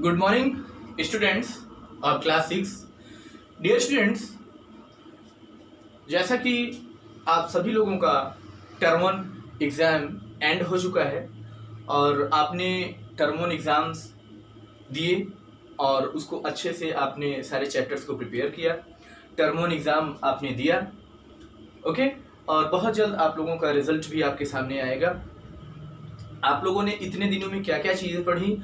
Good morning students of class 6। Dear students, जैसा कि आप सभी लोगों का टर्म वन एग्ज़ाम एंड हो चुका है और आपने टर्म वन एग्ज़ाम्स दिए और उसको अच्छे से आपने सारे चैप्टर्स को प्रिपेयर किया। टर्म वन एग्ज़ाम आपने दिया, ओके, और बहुत जल्द आप लोगों का रिजल्ट भी आपके सामने आएगा। आप लोगों ने इतने दिनों में क्या क्या चीज़ें पढ़ी,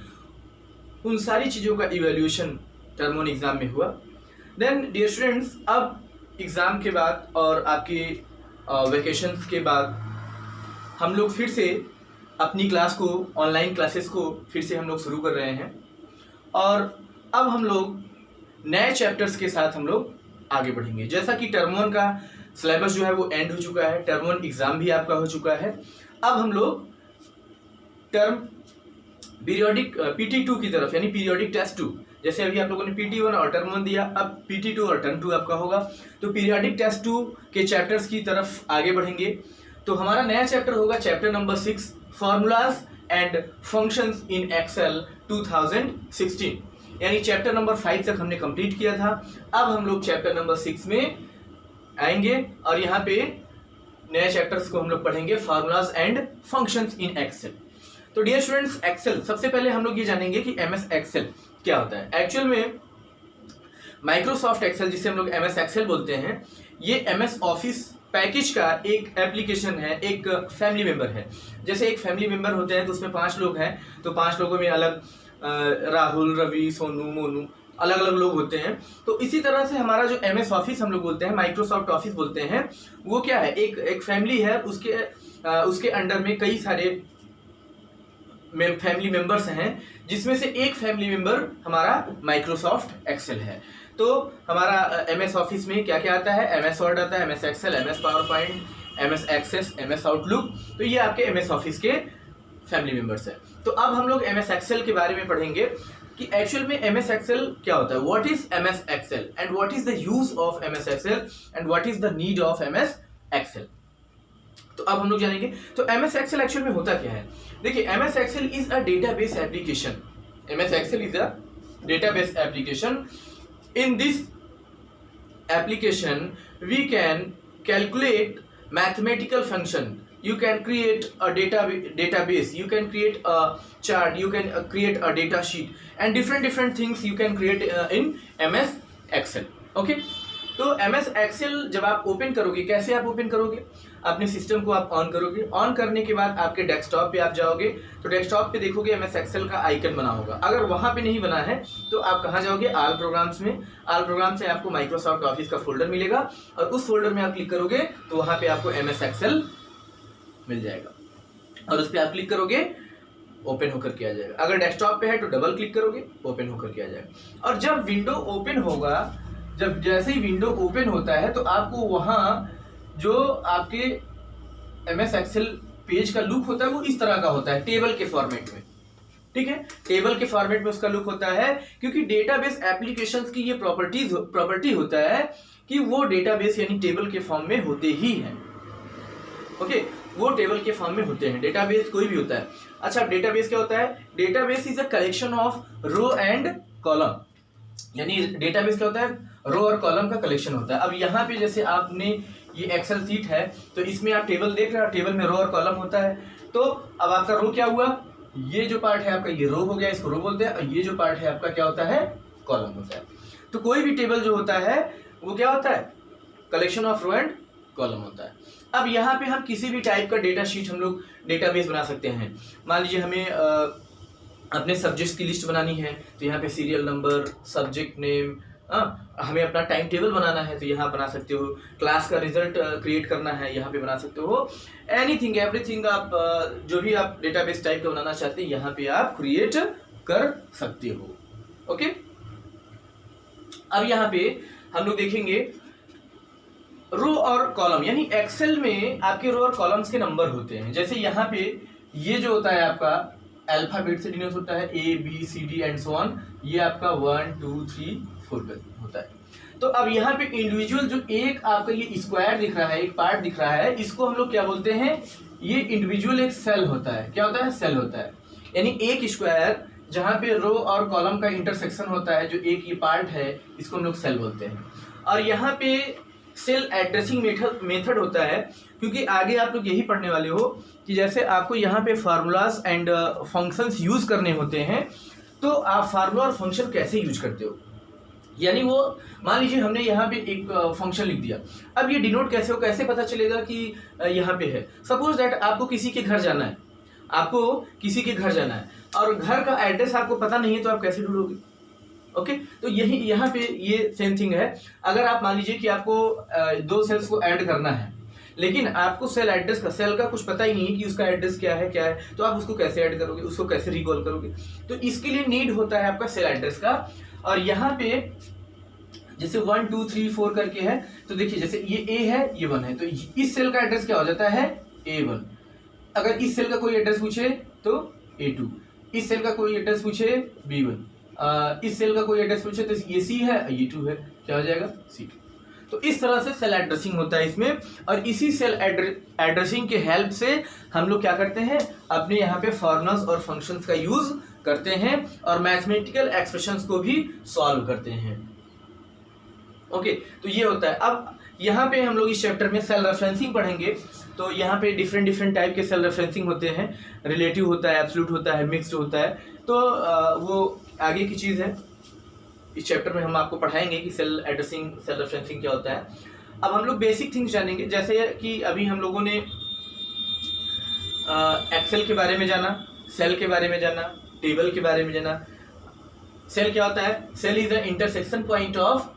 उन सारी चीज़ों का इवैल्यूएशन टर्म वन एग्ज़ाम में हुआ। देन डियर स्टूडेंट्स, अब एग्ज़ाम के बाद और आपके वेकेशंस के बाद हम लोग फिर से अपनी क्लास को, ऑनलाइन क्लासेस को फिर से हम लोग शुरू कर रहे हैं और अब हम लोग नए चैप्टर्स के साथ हम लोग आगे बढ़ेंगे। जैसा कि टर्म वन का सिलेबस जो है वो एंड हो चुका है, टर्म वन एग्ज़ाम भी आपका हो चुका है। अब हम लोग टर्म पीरियोडिक PT2 की तरफ, यानी पीरियोडिक टेस्ट 2, जैसे अभी आप लोगों ने PT1 और टर्म 1 दिया, अब PT2 और टर्म 2 आपका होगा। तो पीरियोडिक टेस्ट 2 के चैप्टर्स की तरफ आगे बढ़ेंगे। तो हमारा नया चैप्टर होगा chapter number 6, formulas and functions in Excel 2016, यानी चैप्टर नंबर 5 तक हमने कंप्लीट किया था। अब हम लोग चैप्टर नंबर 6 में आएंगे और यहाँ पे नए चैप्टर्स को हम लोग पढ़ेंगे, formulas and functions in Excel. तो डियर स्टूडेंट्स, एक्सेल, सबसे पहले हम लोग ये जानेंगे कि MS एक्सेल क्या होता है। एक्चुअल में माइक्रोसॉफ्ट एक्सेल, जिसे हम लोग MS एक्सेल बोलते हैं, ये MS ऑफिस पैकेज का एक एप्लीकेशन है, एक फैमिली मेंबर है। जैसे एक फैमिली मेंबर होते हैं तो उसमें 5 लोग हैं, तो 5 लोगों में अलग राहुल, रवि, सोनू, मोनू, अलग अलग लोग होते हैं। तो इसी तरह से हमारा जो MS ऑफिस हम लोग बोलते हैं, माइक्रोसॉफ्ट ऑफिस बोलते हैं, वो क्या है, एक फैमिली है। उसके अंडर में कई सारे फैमिली मेंबर्स हैं, जिसमें से एक फैमिली मेंबर हमारा माइक्रोसॉफ्ट एक्सेल है। तो हमारा MS ऑफिस में क्या क्या आता है, MS वर्ड आता है, MS Excel, MS PowerPoint, MS Access, MS Outlook. तो ये आपके MS ऑफिस के फैमिली मेंबर्स हैं। तो अब हम लोग MS एक्सेल के बारे में पढ़ेंगे कि एक्चुअल में MS एक्सेल क्या होता है, what is MS Excel and what is the use of MS Excel and what is the need of MS Excel. तो अब हम लोग जानेंगे तो MS एक्सेल एक्चुअल में होता क्या है। देखिए, MS Excel is a database application. MS Excel is a database application. In this application we can calculate mathematical function, you can create a database, you can create a chart, you can create a data sheet and different things you can create in MS Excel, okay। तो MS Excel जब आप open करोगे, कैसे आप open करोगे, अपने system को आप ऑन करोगे। ऑन करने के बाद आपके डेस्कटॉप पे आप जाओगे, तो डेस्कटॉप पे देखोगे MS Excel का आइकन बना होगा। अगर वहाँ पे नहीं बना है तो आप कहाँ जाओगे, ऑल प्रोग्राम्स में। ऑल प्रोग्राम से आपको माइक्रोसॉफ्ट ऑफिस का फोल्डर मिलेगा और उस फोल्डर में आप क्लिक करोगे तो वहाँ पे आपको MS Excel मिल जाएगा और उस पर आप क्लिक करोगे, ओपन होकर के आ जाएगा। अगर डेस्कटॉप पे है तो डबल क्लिक करोगे, ओपन होकर के आ जाएगा। और जब विंडो ओपन होगा, जब जैसे ही विंडो ओपन होता है तो आपको वहाँ जो आपके MS एक्सेल पेज का लुक होता है वो इस तरह का होता है, टेबल के फॉर्मेट में, ठीक है। टेबल के फॉर्मेट में उसका लुक होता है, क्योंकि डेटाबेस एप्लीकेशंस की ये प्रॉपर्टी होता है कि वो डेटाबेस यानी टेबल के फॉर्म में होते ही हैं, ओके। वो टेबल के फॉर्म में होते हैं, डेटाबेस कोई भी होता है। अच्छा, डेटाबेस क्या होता है, database is a collection of row and column, यानी डेटाबेस क्या होता है, रो और कॉलम का कलेक्शन होता है। अब यहाँ पे जैसे आपने ये एक्सेल सीट है तो इसमें आप टेबल देख रहे हो, टेबल में रो और कॉलम होता है। तो अब आपका रो क्या हुआ, ये जो पार्ट है आपका ये रो हो गया, इसको रो बोलते हैं, और ये जो पार्ट है आपका क्या होता है, कॉलम होता है। तो कोई भी टेबल जो होता है वो क्या होता है, collection of row and column होता है। अब यहाँ पे हम किसी भी टाइप का डेटा शीट हम लोग डेटाबेस बना सकते हैं। मान लीजिए हमें अपने सब्जेक्ट्स की लिस्ट बनानी है, तो यहाँ पे सीरियल नंबर, सब्जेक्ट नेम, हमें अपना टाइम टेबल बनाना है तो यहाँ बना सकते हो। क्लास का रिजल्ट क्रिएट करना है, यहाँ पे बना सकते हो। एनीथिंग एवरीथिंग आप जो भी आप डेटाबेस टाइप का बनाना चाहते हैं यहाँ पे आप क्रिएट कर सकते हो, ओके। अब यहाँ पे हम लोग देखेंगे रो और कॉलम, यानी एक्सेल में आपके रो और कॉलम्स के नंबर होते हैं। जैसे यहाँ पे ये जो होता है आपका अल्फाबेट से डिनोट होता है, ABCD एंड सो ऑन, ये आपका 1 2 3 4 होता है। तो अब यहाँ पे इंडिविजुअल जो एक आपका ये स्क्वायर दिख रहा है, एक पार्ट दिख रहा है, इसको हम लोग क्या बोलते हैं, ये इंडिविजुअल एक सेल होता है। क्या होता है, सेल होता है। यानी एक स्क्वायर जहाँ पे रो और कॉलम का इंटरसेक्शन होता है, जो एक ये पार्ट है, इसको हम लोग सेल बोलते हैं। और यहाँ पे सेल एड्रेसिंग मेथड होता है, क्योंकि आगे आप लोग यही पढ़ने वाले हो कि जैसे आपको यहाँ पे फार्मूलाज एंड फंक्शंस यूज करने होते हैं, तो आप फार्मूला और फंक्शन कैसे यूज करते हो। यानी वो मान लीजिए हमने यहाँ पे एक फंक्शन लिख दिया, अब ये डिनोट कैसे हो, कैसे पता चलेगा कि यहाँ पे है। सपोज दैट आपको किसी के घर जाना है, आपको किसी के घर जाना है और घर का एड्रेस आपको पता नहीं है, तो आप कैसे ढूंढोगे। ओके, तो यही यहाँ पे ये सेम थिंग है। अगर आप मान लीजिए कि आपको दो सेल्स को ऐड करना है, लेकिन आपको सेल एड्रेस का, सेल का कुछ पता ही नहीं है कि उसका एड्रेस क्या है तो आप उसको कैसे ऐड करोगे, उसको कैसे रिकॉल करोगे। तो इसके लिए नीड होता है आपका सेल एड्रेस का। और यहाँ पे जैसे 1 2 3 4 करके है, तो देखिए जैसे ये A है, ये 1 है, तो इस सेल का एड्रेस क्या हो जाता है, A1। अगर इस सेल का कोई एड्रेस पूछे तो A2, इस सेल का कोई एड्रेस पूछे B1, इस सेल का कोई एड्रेस पूछे तो ये C है, ये 2 है, क्या हो जाएगा, C2। तो इस तरह से सेल एड्रेसिंग होता है इसमें। और इसी सेल एड्रेसिंग के हेल्प से हम लोग क्या करते हैं, अपने यहाँ पे फॉर्मूलाज और फंक्शंस का यूज करते हैं और मैथमेटिकल एक्सप्रेशंस को भी सॉल्व करते हैं। ओके, तो ये होता है। अब यहाँ पे हम लोग इस चैप्टर में सेल रेफरेंसिंग पढ़ेंगे। तो यहाँ पे डिफरेंट टाइप के सेल रेफरेंसिंग होते हैं, रिलेटिव होता है, एब्सोल्यूट होता है, मिक्स्ड होता है। तो वो आगे की चीज़ है, इस चैप्टर में हम आपको पढ़ाएंगे कि सेल एड्रेसिंग, सेल रेफरेंसिंग क्या होता है। अब हम लोग बेसिक थिंग्स जानेंगे, जैसे कि अभी हम लोगों ने एक्सेल के बारे में जाना, सेल के बारे में जाना, टेबल के बारे में जाना। सेल क्या होता है, cell is the intersection point of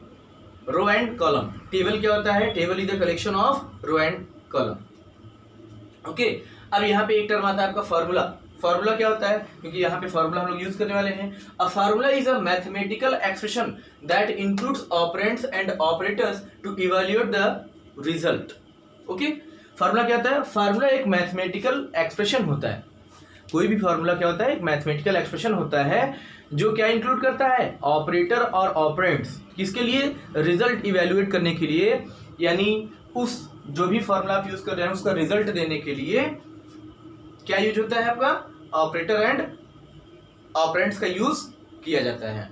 row and column. Table क्या होता है, table is the collection of row and column. Okay, अब यहाँ पे एक टर्म आता है आपका फार्मूला। फार्मूला क्या होता है, क्योंकि यहाँ पे फार्मूला हम लोग यूज करने वाले हैं। A formula is a mathematical expression that includes operands and operators to evaluate the result. Okay, formula क्या होता है, फार्मूला एक मैथमेटिकल एक्सप्रेशन होता है। कोई भी फार्मूला क्या होता है, एक मैथमेटिकल एक्सप्रेशन होता है जो क्या इंक्लूड करता है, ऑपरेटर और ऑपरेंड्स। किसके लिए, रिजल्ट इवैल्यूएट करने के लिए, यानी उस जो भी फार्मूला आप यूज कर रहे हैं उसका रिजल्ट देने के लिए क्या यूज होता है आपका, ऑपरेटर एंड ऑपरेंड्स का यूज किया जाता है।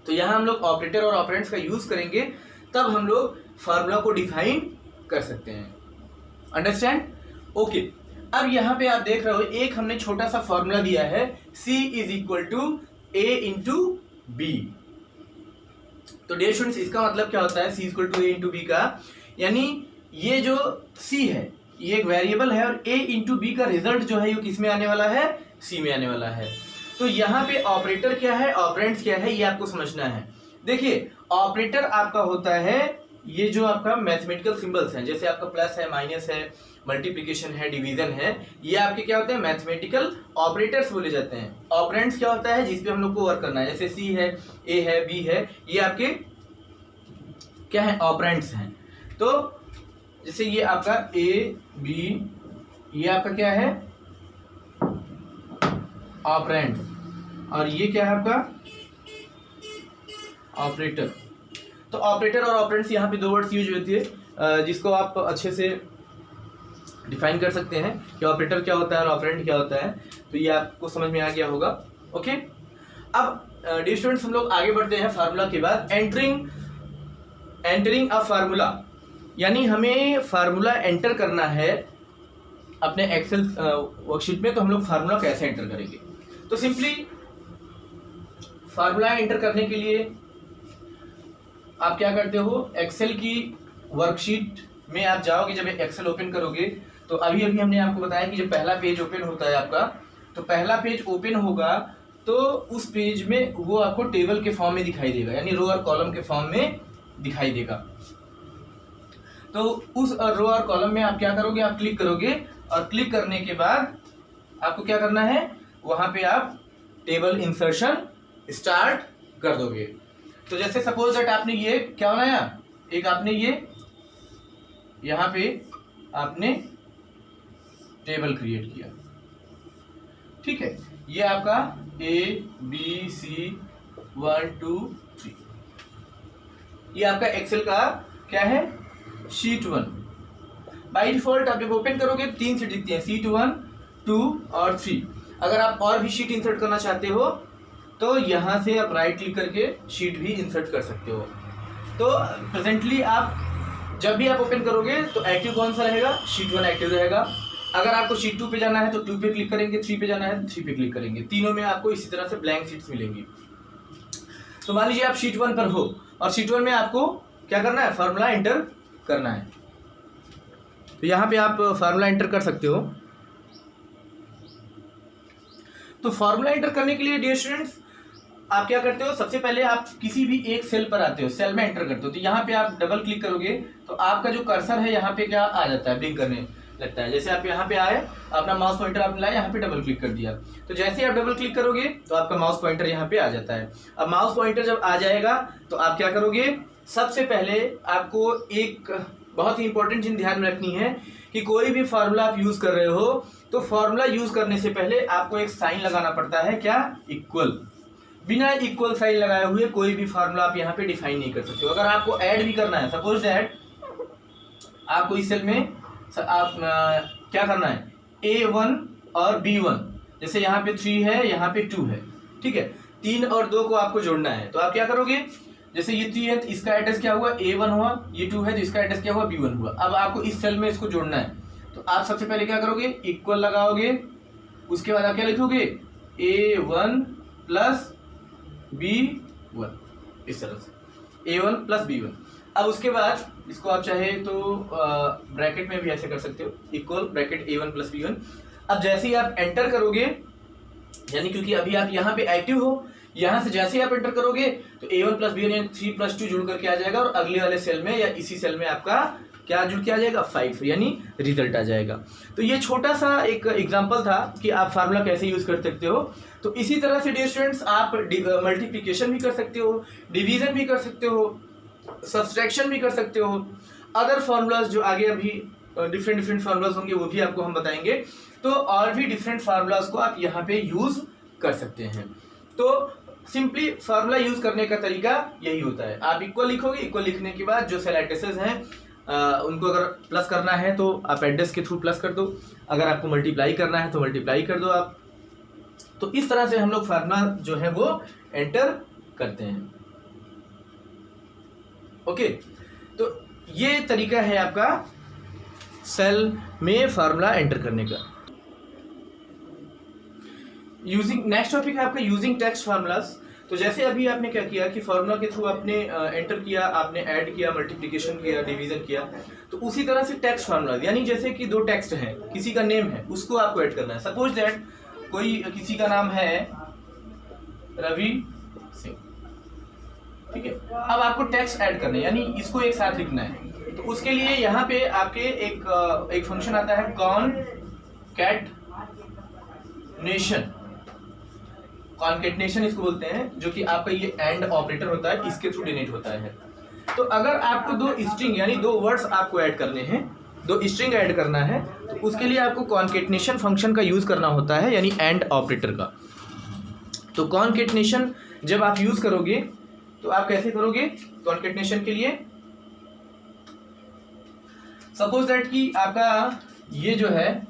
तो यहां हम लोग ऑपरेटर और ऑपरेंड्स का यूज करेंगे, तब हम लोग फार्मूला को डिफाइन कर सकते हैं। अंडरस्टैंड। ओके, अब यहां पे आप देख रहे हो एक हमने छोटा सा फॉर्मूला दिया है, C is equal to A into B. तो डियर स्टूडेंट्स, इसका मतलब क्या होता है, C equal to A into B का, यानी ये जो C है ये एक वेरिएबल है और A इंटू बी का रिजल्ट जो है ये किस में आने वाला है, C में आने वाला है। तो यहाँ पे ऑपरेटर क्या है, ऑपरेंड्स क्या है, ये आपको समझना है। देखिए, ऑपरेटर आपका होता है ये जो आपका मैथमेटिकल सिंबल्स हैं, जैसे आपका प्लस है, माइनस है, मल्टीप्लिकेशन है, डिवीजन है, ये आपके क्या होते हैं, मैथमेटिकल ऑपरेटर्स बोले जाते हैं। ऑपरेंड्स क्या होता है, जिसपे हम लोग को वर्क करना है, जैसे C है, A है, B है, ये आपके क्या है, ऑपरेंड्स हैं। तो जैसे ये आपका A B, ये आपका क्या है, ऑपरेंड, और ये क्या है आपका ऑपरेटर। तो ऑपरेटर और ऑपरेंड्स यहाँ पे दो वर्ड्स यूज होती है, जिसको आप अच्छे से डिफाइन कर सकते हैं कि ऑपरेटर क्या होता है और ऑपरेंड क्या होता है। तो ये आपको समझ में आ गया होगा। ओके, अब डियर स्टूडेंट्स हम लोग आगे बढ़ते हैं फार्मूला के बाद। एंटरिंग अ फार्मूला, यानी हमें फार्मूला एंटर करना है अपने एक्सेल वर्कशीट में। तो हम लोग फार्मूला कैसे एंटर करेंगे, तो सिंपली फार्मूला एंटर करने के लिए आप क्या करते हो, एक्सेल की वर्कशीट में आप जाओगे, जब एक्सेल ओपन करोगे तो अभी हमने आपको बताया कि जब पहला पेज ओपन होता है आपका, तो पहला पेज ओपन होगा तो उस पेज में वो आपको टेबल के फॉर्म में दिखाई देगा, यानी रो और कॉलम के फॉर्म में दिखाई देगा। तो उस रो और कॉलम में आप क्या करोगे, आप क्लिक करोगे, और क्लिक करने के बाद आपको क्या करना है, वहां पे आप टेबल इंसर्शन स्टार्ट कर दोगे। तो जैसे सपोज दैट आपने ये क्या बनाया, एक आपने ये यहाँ पे आपने टेबल क्रिएट किया, ठीक है, ये आपका ABC 1 2 3, ये आपका एक्सेल का क्या है, शीट 1। बाई डिफॉल्ट आप जब ओपन करोगे 3 सीट दिखती हैं, शीट 1 2 और 3। अगर आप और भी शीट इंसर्ट करना चाहते हो तो यहाँ से आप राइट क्लिक करके शीट भी इंसर्ट कर सकते हो। तो प्रेजेंटली आप जब भी आप ओपन करोगे तो एक्टिव कौन सा रहेगा, शीट 1 एक्टिव रहेगा। अगर आपको शीट 2 पे जाना है तो 2 पे क्लिक करेंगे, 3 पे जाना है तो 3 पे क्लिक करेंगे। तीनों में आपको इसी तरह से ब्लैंक शीट्स मिलेंगी। तो मान लीजिए आप शीट 1 पर हो और शीट 1 में आपको क्या करना है, फार्मूला एंटर करना है। तो यहाँ पे आप फार्मूला एंटर कर सकते हो। तो फार्मूला एंटर करने के लिए डियर स्टूडेंट्स आप क्या करते हो, सबसे पहले आप किसी भी एक सेल पर आते हो, सेल में एंटर करते हो। तो यहाँ पे आप डबल क्लिक करोगे तो आपका जो कर्सर है यहाँ पे क्या आ जाता है, ब्लिंक करने लगता है। जैसे आप यहाँ पे आए, अपना माउस पॉइंटर आपने लाया, यहाँ पे डबल क्लिक कर दिया। तो जैसे ही आप डबल क्लिक करोगे तो आपका माउस पॉइंटर यहाँ पे आ जाता है। अब माउस पॉइंटर जब आ जाएगा तो आप क्या करोगे, सबसे पहले आपको एक बहुत ही इंपॉर्टेंट चीज ध्यान में रखनी है कि कोई भी फार्मूला आप यूज कर रहे हो तो फार्मूला यूज करने से पहले आपको एक साइन लगाना पड़ता है, क्या, इक्वल। बिना इक्वल साइन लगाए हुए कोई भी फार्मूला आप यहाँ पे डिफाइन नहीं कर सकते हो। अगर आपको ऐड भी करना है, सपोज दैट आपको इस सेल में आप क्या करना है, A1 और B1, जैसे यहाँ पे 3 है, यहाँ पे 2 है, ठीक है, 3 और 2 को आपको जोड़ना है। तो आप क्या करोगे, जैसे ये 3 है तो इसका एड्रेस क्या हुआ, A1 हुआ, ये 2 है तो इसका एड्रेस क्या हुआ, B1 हुआ। अब आपको इस सेल में इसको जोड़ना है तो आप सबसे पहले क्या करोगे, इक्वल लगाओगे, उसके बाद आप क्या लिखोगे, A1 प्लस B1, इस तरह से A1 प्लस B1। अब उसके बाद इसको आप चाहे तो ब्रैकेट में भी ऐसे कर सकते हो, equal bracket A1 plus B1। अब जैसे ही आप एंटर करोगे, यानी क्योंकि अभी आप यहाँ पे एक्टिव हो, यहाँ से जैसे ही आप एंटर करोगे तो A1 प्लस B1 यानी 3 प्लस 2 जुड़ करके आ जाएगा और अगले वाले सेल में या इसी सेल में आपका क्या जुड़ के आ जाएगा, 5, यानी रिजल्ट आ जाएगा। तो ये छोटा सा एक एग्जांपल था कि आप फार्मूला कैसे यूज कर सकते हो। तो इसी तरह से डियर स्टूडेंट्स आप मल्टीप्लिकेशन भी कर सकते हो, डिवीजन भी कर सकते हो, सब्सट्रैक्शन भी कर सकते हो। अदर फार्मूलाज जो आगे अभी डिफरेंट फार्मूलाज होंगे वो भी आपको हम बताएंगे। तो और भी डिफरेंट फार्मूलाज को आप यहाँ पे यूज कर सकते हैं। तो सिंपली फार्मूला यूज करने का तरीका यही होता है, आप इक्वल लिखोगे, इक्वल लिखने के बाद जो सेल एड्रेसेस हैं उनको अगर प्लस करना है तो आप एड्रेस के थ्रू प्लस कर दो, अगर आपको मल्टीप्लाई करना है तो मल्टीप्लाई कर दो आप। तो इस तरह से हम लोग फार्मूला जो है वो एंटर करते हैं। ओके, तो ये तरीका है आपका सेल में फार्मूला एंटर करने का। यूजिंग नेक्स्ट टॉपिक है आपका यूजिंग टेक्स्ट फार्मूलाज। तो जैसे अभी आपने क्या किया कि फार्मूला के थ्रू आपने एंटर किया, आपने ऐड किया, मल्टीप्लिकेशन किया, डिवीजन किया, तो उसी तरह से टेक्स्ट फार्मूलाज, यानी जैसे कि 2 टेक्स्ट हैं, किसी का नेम है, उसको आपको ऐड करना है। सपोज दैट कोई किसी का नाम है रवि सिंह, ठीक है। अब आपको टेक्स्ट ऐड करना है, यानी इसको एक साथ लिखना है। तो उसके लिए यहाँ पे आपके एक फंक्शन आता है कॉन्केटनेशन इसको बोलते हैं, जो कि आपका ये एंड ऑपरेटर होता है, इसके थ्रू डिनोट होता है। तो अगर आपको 2 स्ट्रिंग यानी 2 वर्ड्स आपको ऐड करने हैं, 2 स्ट्रिंग ऐड करना है, तो उसके लिए आपको कॉन्केटनेशन फंक्शन का यूज करना होता है, यानी एंड ऑपरेटर का। तो कॉन्केटनेशन जब आप यूज करोगे तो आप कैसे करोगे कॉन्केटनेशन के लिए, सपोज दैट कि आपका ये जो है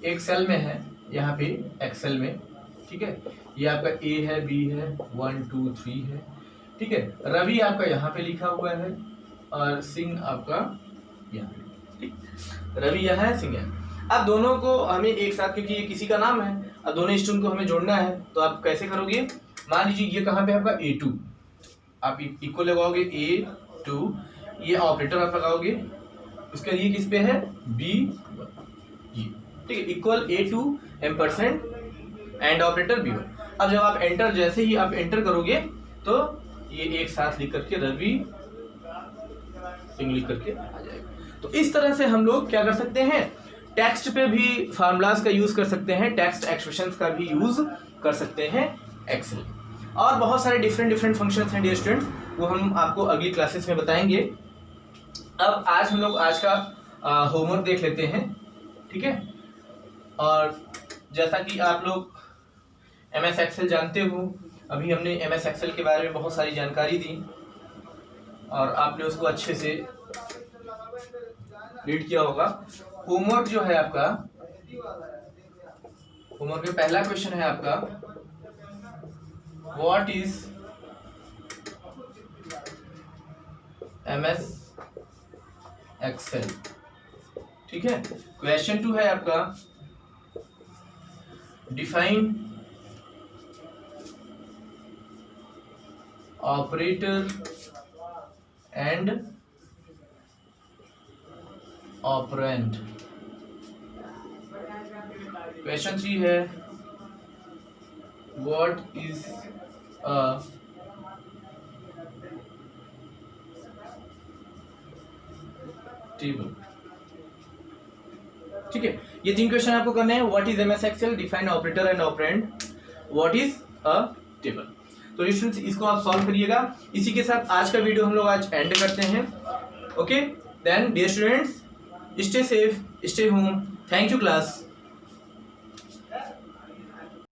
एक सेल में है, यहाँ पे एक्सेल में, ठीक है, ये आपका A है, B है, 1 2 3 है, ठीक है। रवि आपका यहाँ पे लिखा हुआ है और सिंह आपका यहाँ पे, ठीक, रवि यहाँ है, सिंह है। अब दोनों को हमें एक साथ, क्योंकि ये किसी का नाम है, अब दोनों स्ट्रिंग को हमें जोड़ना है, तो आप कैसे करोगे, मान लीजिए ये कहाँ पे आपका A2, आप इक्वल लगाओगे A2, ये ऑपरेटर आप लगाओगे, उसका ये किस पे है, B1, ठीक है, equal A2 ampersand and operator B1। अब जब आप एंटर, जैसे ही आप एंटर करोगे तो ये एक साथ लिख करके रवि सिंह लिख करके आ जाएगा। तो इस तरह से हम लोग क्या कर सकते हैं, टेक्स्ट पे भी फार्मूलाज का यूज कर सकते हैं, टेक्स्ट एक्सप्रेशंस का भी यूज कर सकते हैं एक्सेल। और बहुत सारे डिफरेंट फंक्शंस हैं डियर स्टूडेंट्स, वो हम आपको अगली क्लासेस में बताएंगे। अब आज हम लोग आज का होमवर्क देख लेते हैं, ठीक है। और जैसा कि आप लोग MS एक्सेल जानते हो, अभी हमने MS एक्सेल के बारे में बहुत सारी जानकारी दी और आपने उसको अच्छे से रीड किया होगा। होमवर्क जो है आपका होमवर्क में पहला क्वेश्चन है आपका, व्हाट इज MS एक्सेल। ठीक है। क्वेश्चन 2 है आपका, define operator and operand. Question 3 है, व्हाट इज अ टेबल। ठीक है, ये 3 क्वेश्चन आपको करने हैं। What is MS Excel, define operator and operand, what is a table. तो स्टूडेंट्स इसको आप सॉल्व करिएगा। इसी के साथ आज का वीडियो हम लोग आज एंड करते हैं। Okay then dear students, stay safe, stay home. Thank you class.